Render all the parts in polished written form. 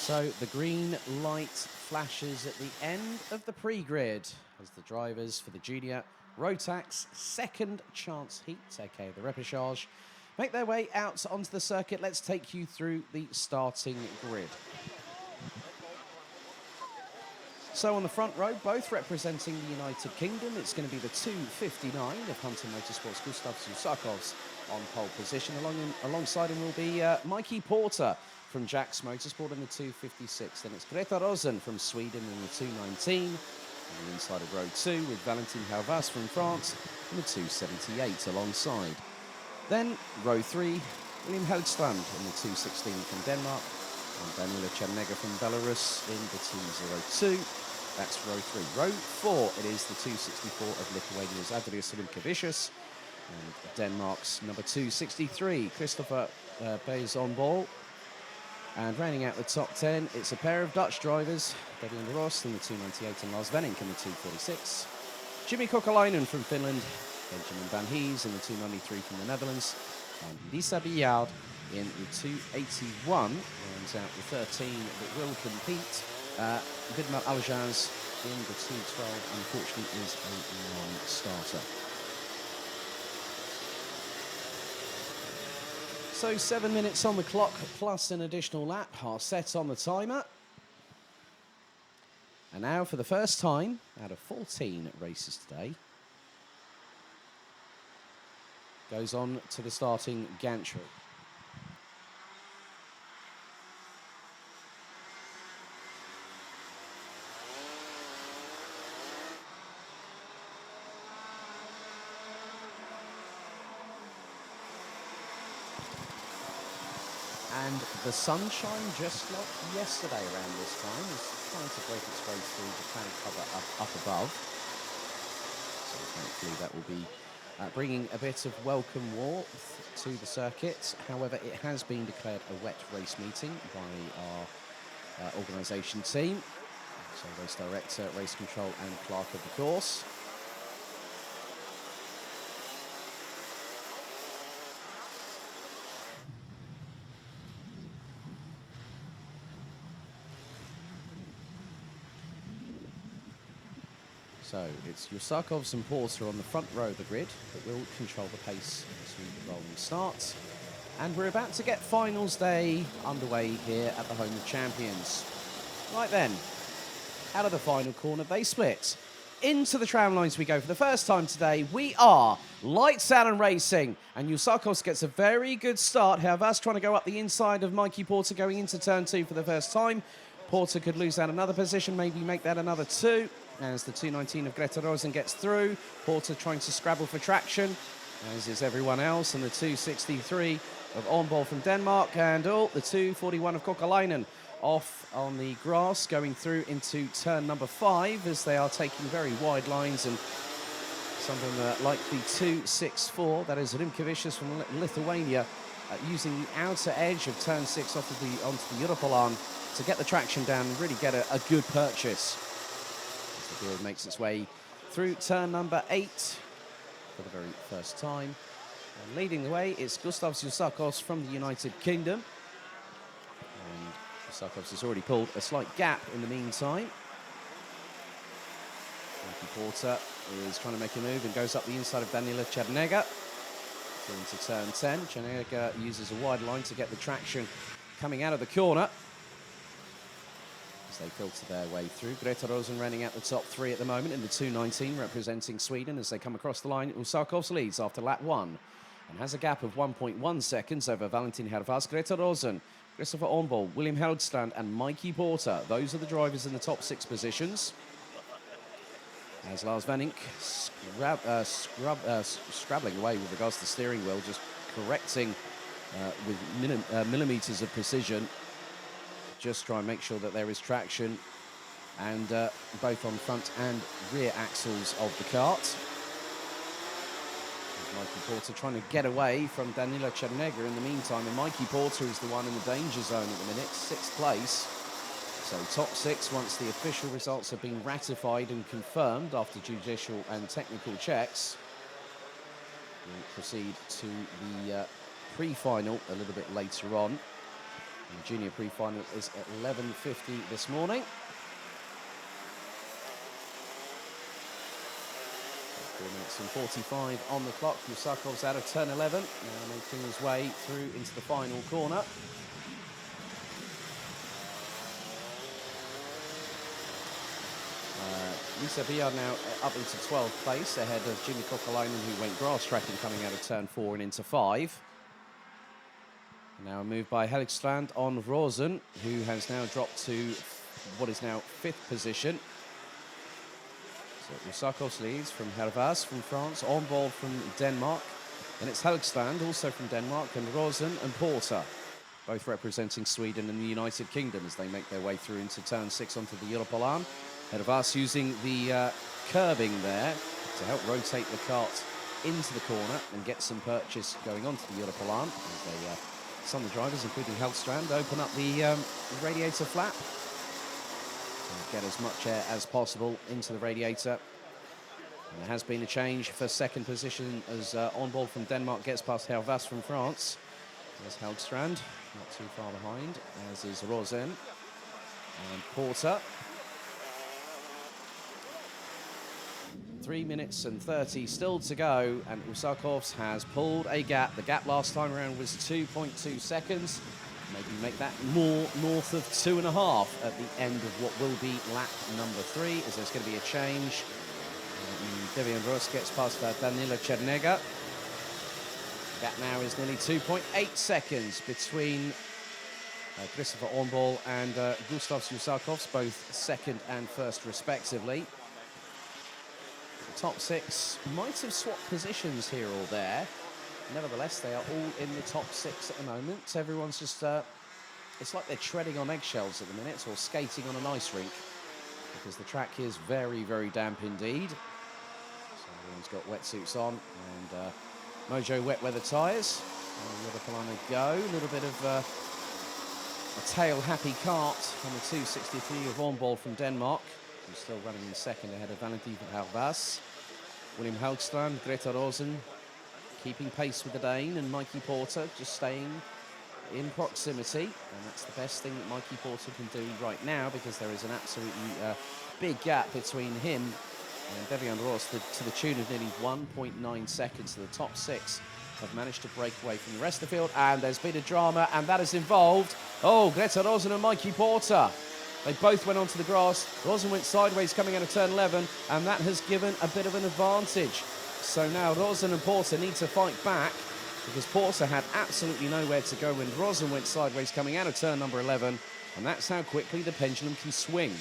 So the green light flashes at the end of the pre-grid as the drivers for the junior Rotax second chance heat, aka the repechage, make their way out onto the circuit. Let's take you through the starting grid. So on the front row, both representing the United Kingdom, it's going to be the 259 of Hunter Motorsports, Gustav Zusakov's on pole position. Alongside him will be Mikey Porter from Jack's Motorsport in the 256. Then it's Greta Rosen from Sweden in the 219. On the inside of row 2 with Valentin Halvas from France in the 278 alongside. Then row 3, William Heldstrand in the 216 from Denmark. And Daniela Chernega from Belarus in the 202. That's row 3. Row 4, it is the 264 of Lithuania's Adrius Rimkevičius. And Denmark's number 263, Christopher Bays on ball. And rounding out the top 10, it's a pair of Dutch drivers, Debian de Rost in the 298 and Lars Venink in the 246. Jimmy Kokalainen from Finland, Benjamin Van Hees in the 293 from the Netherlands, and Lisa Biard in the 281. Rounds out the 13 that will compete. Vidmar Aljaz in the 212, unfortunately, is a non-starter. So 7 minutes on the clock, plus an additional lap, are set on the timer. And now, for the first time out of 14 races today, goes on to the starting gantry. And the sunshine, just like yesterday around this time, is trying to break its way through the cloud cover up above. So thankfully that will be bringing a bit of welcome warmth to the circuit. However, it has been declared a wet race meeting by our organisation team. So race director, race control and clerk of the course. So it's Yusakovs and Porter on the front row of the grid that will control the pace to the rolling starts. And we're about to get finals day underway here at the Home of Champions. Right then, out of the final corner, they split. Into the tram lines we go for the first time today. We are lights out and racing. And Yusakovs gets a very good start. Havas trying to go up the inside of Mikey Porter going into turn 2 for the first time. Porter could lose out another position, maybe make that another 2. As the 219 of Greta Rosen gets through. Porter trying to scrabble for traction, as is everyone else. And the 263 of Ornball from Denmark. And the 241 of Kokalainen off on the grass, going through into turn number 5 as they are taking very wide lines. And something like the 264, that is Rimkevičius from Lithuania, using the outer edge of turn 6 onto the Europolan to get the traction down and really get a good purchase. The field makes its way through turn number 8 for the very first time. And leading the way is Gustav Zusakovs from the United Kingdom. And Zusakovs has already pulled a slight gap in the meantime. Mikey Porter is trying to make a move and goes up the inside of Daniela Chernega. Into turn 10. Chernega uses a wide line to get the traction coming out of the corner. They filter their way through. Greta Rosen running out the top 3 at the moment in the 219, representing Sweden as they come across the line. Usakovs leads after lap 1 and has a gap of 1.1 seconds over Valentin Hervas, Greta Rosen, Christopher Ornball, William Heldstrand and Mikey Porter. Those are the drivers in the top 6 positions. As Lars Venink scrabbling away with regards to the steering wheel, just correcting with millimetres of precision. Just try and make sure that there is traction, and both on front and rear axles of the kart. Mikey Porter trying to get away from Daniela Chernega in the meantime, and Mikey Porter is the one in the danger zone at the minute, 6th place. So top 6, once the official results have been ratified and confirmed after judicial and technical checks, we'll proceed to the pre-final a little bit later on. The junior pre-final is at 11:50 this morning. 4 minutes and 45 on the clock. Usakov's out of turn 11, now making his way through into the final corner. Lisa Biard now up into 12th place, ahead of Jimmy Kokolainen, who went grass tracking coming out of turn 4 and into 5. Now a move by Helligstrand on Rosen, who has now dropped to what is now 5th position. So Usakos leads from Hervas from France, on ball from Denmark. And it's Helligstrand, also from Denmark, and Rosen and Porter, both representing Sweden and the United Kingdom as they make their way through into turn 6 onto the Europolan. Hervas using the curbing there to help rotate the cart into the corner and get some purchase going onto the Europolan. As some of the drivers, including Helligstrand, open up the radiator flap to get as much air as possible into the radiator. And there has been a change for second position as on ball from Denmark gets past Hervas from France. There's Helligstrand, not too far behind, as is Rosen and Porter. 3 minutes and 30 still to go, and Usakovs has pulled a gap. The gap last time around was 2.2 seconds. Maybe make that more north of 2.5 at the end of what will be lap number 3, as there's going to be a change. Devian Ross gets past Danila Chernega. Gap now is nearly 2.8 seconds between Christopher Ornball and Gustav Usakovs, both second and first respectively. Top 6 might have swapped positions here or there. Nevertheless, they are all in the top 6 at the moment. Everyone's just, it's like they're treading on eggshells at the minute, or skating on an ice rink, because the track is very, very damp indeed. So everyone's got wetsuits on and Mojo wet weather tyres. Polano go. A little bit of a tail happy cart on the 263 of Ornball from Denmark, who's still running in second ahead of Valentin Hervas. William Helligstrand, Greta Rosen keeping pace with the Dane, and Mikey Porter just staying in proximity. And that's the best thing that Mikey Porter can do right now, because there is an absolutely big gap between him and Devian Ross to the tune of nearly 1.9 seconds. So the top 6 have managed to break away from the rest of the field, and there's been a drama, and that has involved, Greta Rosen and Mikey Porter. They both went onto the grass. Rosen went sideways coming out of turn 11, and that has given a bit of an advantage. So now Rosen and Porter need to fight back, because Porter had absolutely nowhere to go when Rosen went sideways coming out of turn number 11, and that's how quickly the pendulum can swing.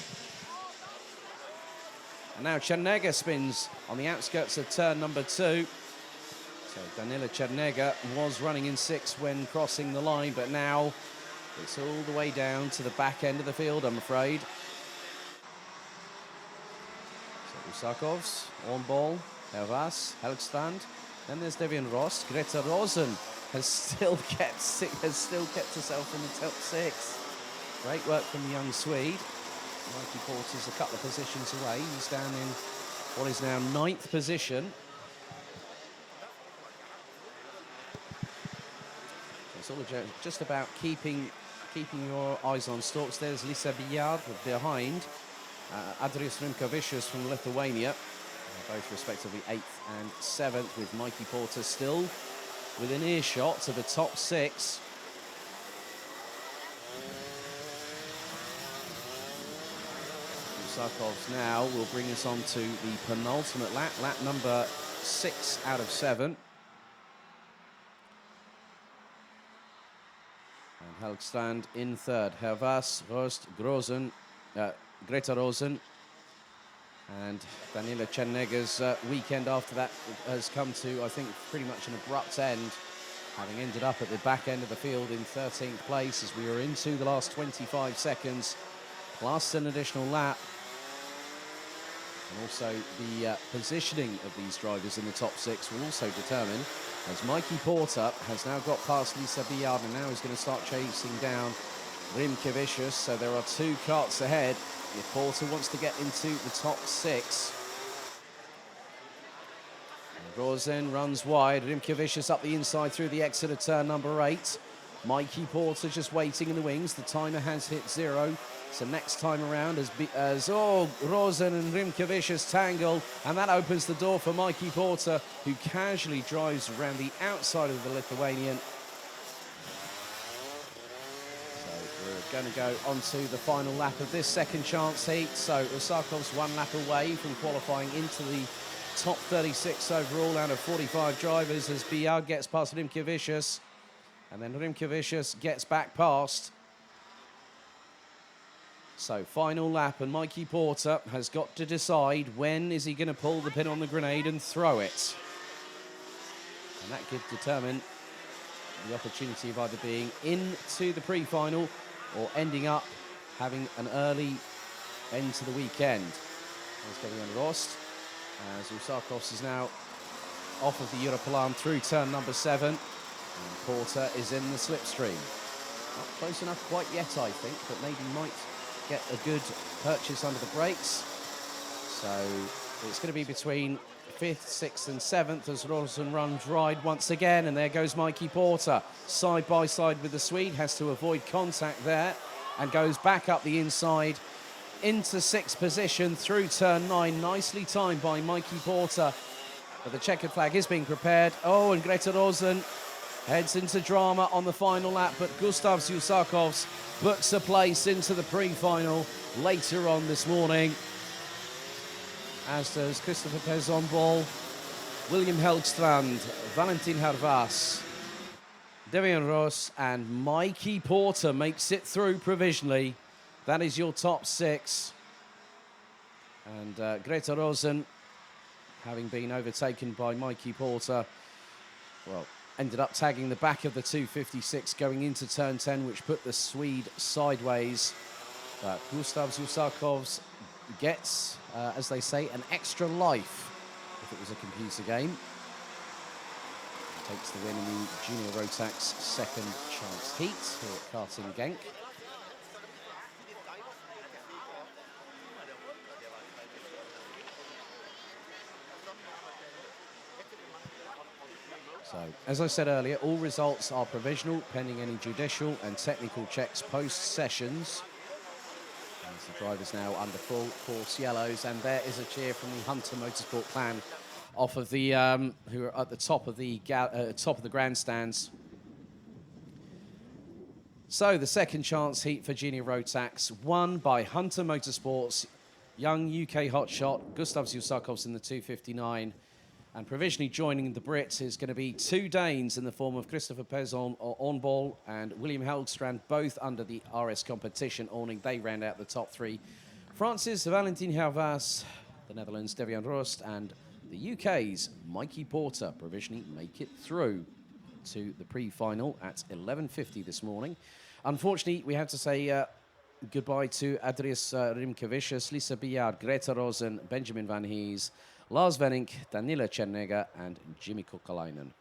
And now Chernega spins on the outskirts of turn number 2. So Danila Chernega was running in 6th when crossing the line, but now it's all the way down to the back end of the field, I'm afraid. So Usakovs, on ball, Hervas, Helligstrand. Then there's Devian Ross. Greta Rosen has still kept herself in the top 6. Great work from the young Swede. Mikey Porter's a couple of positions away. He's down in what is now 9th position. It's all just about keeping your eyes on stalks. There's Lisa Biard behind. Adrius Rimkavicius from Lithuania, both respectively 8th and 7th, with Mikey Porter still within earshot of the top 6. Usakovs now will bring us on to the penultimate lap, lap number 6 out of 7. And Helligstrand in 3rd. Hervas, Rost, Grosen, Greta Rosen, and Danila Chernega's weekend after that has come to, I think, pretty much an abrupt end, having ended up at the back end of the field in 13th place as we were into the last 25 seconds, plus an additional lap. And also the positioning of these drivers in the top 6 will also determine, as Mikey Porter has now got past Lisa Biard and now is going to start chasing down Rimkavicius. So there are 2 carts ahead if Porter wants to get into the top 6. And Rosen runs wide. Rimkavicius up the inside through the exit of turn number 8. Mikey Porter just waiting in the wings. The timer has hit 0. So next time around as Rosen and Rimkevicius tangle, and that opens the door for Mikey Porter, who casually drives around the outside of the Lithuanian. So we're going to go on to the final lap of this second chance heat. So Usakov's 1 lap away from qualifying into the top 36 overall out of 45 drivers as Biag gets past Rimkevicius. And then Rimkevicius gets back past. So final lap, and Mikey Porter has got to decide when is he going to pull the pin on the grenade and throw it. And that could determine the opportunity of either being into the pre-final or ending up having an early end to the weekend. There's Devian Rost, as Usakovs is now off of the Europlan through turn number 7. And Porter is in the slipstream. Not close enough quite yet, I think, but maybe might get a good purchase under the brakes. So it's going to be between 5th, 6th and 7th as Rosen runs ride once again. And there goes Mikey Porter, side by side with the Swede, has to avoid contact there and goes back up the inside into 6th position through turn 9. Nicely timed by Mikey Porter. But the checkered flag is being prepared. Oh, and Greta Rosen heads into drama on the final lap, but Gustav Usakovs books a place into the pre-final later on this morning. As does Christopher Pez on ball, William Heldstrand, Valentin Harvas, Devian Ross and Mikey Porter makes it through provisionally. That is your top 6. And Greta Rosen, having been overtaken by Mikey Porter, well, ended up tagging the back of the 256 going into turn 10, which put the Swede sideways. But Gustav Usakovs gets, as they say, an extra life if it was a computer game. Takes the win in the Junior Rotax second chance heat here at Karting Genk. So, as I said earlier, all results are provisional, pending any judicial and technical checks post-sessions. As the driver's now under full course yellows, and there is a cheer from the Hunter Motorsport clan off of the who are at the top of the grandstands. So the second chance heat for Junior Rotax, won by Hunter Motorsports, young UK hotshot Gustav Usakovs in the 259. And provisionally joining the Brits is going to be 2 Danes in the form of Christopher Pez on ball and William Heldstrand, both under the RS competition awning. They round out the top 3. France's Valentin Harvas, the Netherlands' Devian Rost, and the UK's Mikey Porter provisionally make it through to the pre-final at 11:50 this morning. Unfortunately, we have to say goodbye to Adrius Rimkevicius, Lisa Biard, Greta Rosen, Benjamin Van Hees, Lars Venink, Danila Chernega and Jimmy Kokalainen.